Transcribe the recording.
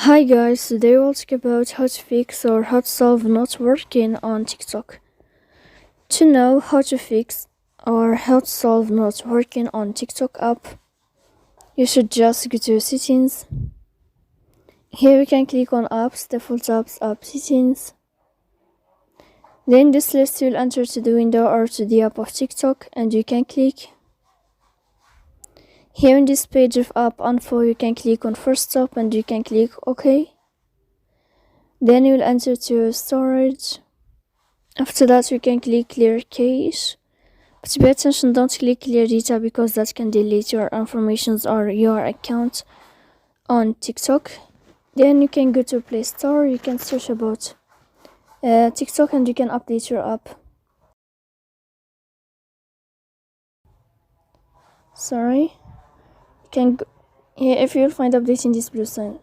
Hi guys, today we'll talk about how to fix or how to solve not working on TikTok. To know how to fix or how to solve not working on TikTok app, you should just go to settings. Here you can click on apps, default apps, app settings. Then this list will enter to the window or to the app of TikTok and you can click. Here in this page of app info you can click on first stop and you can click OK. Then you will enter to storage. After that you can click clear cache, but pay attention, don't click clear data because that can delete your information or your account on TikTok. Then you can go to Play Store, you can search about TikTok and you can update your app. You can go here if you'll find updating this blue sign.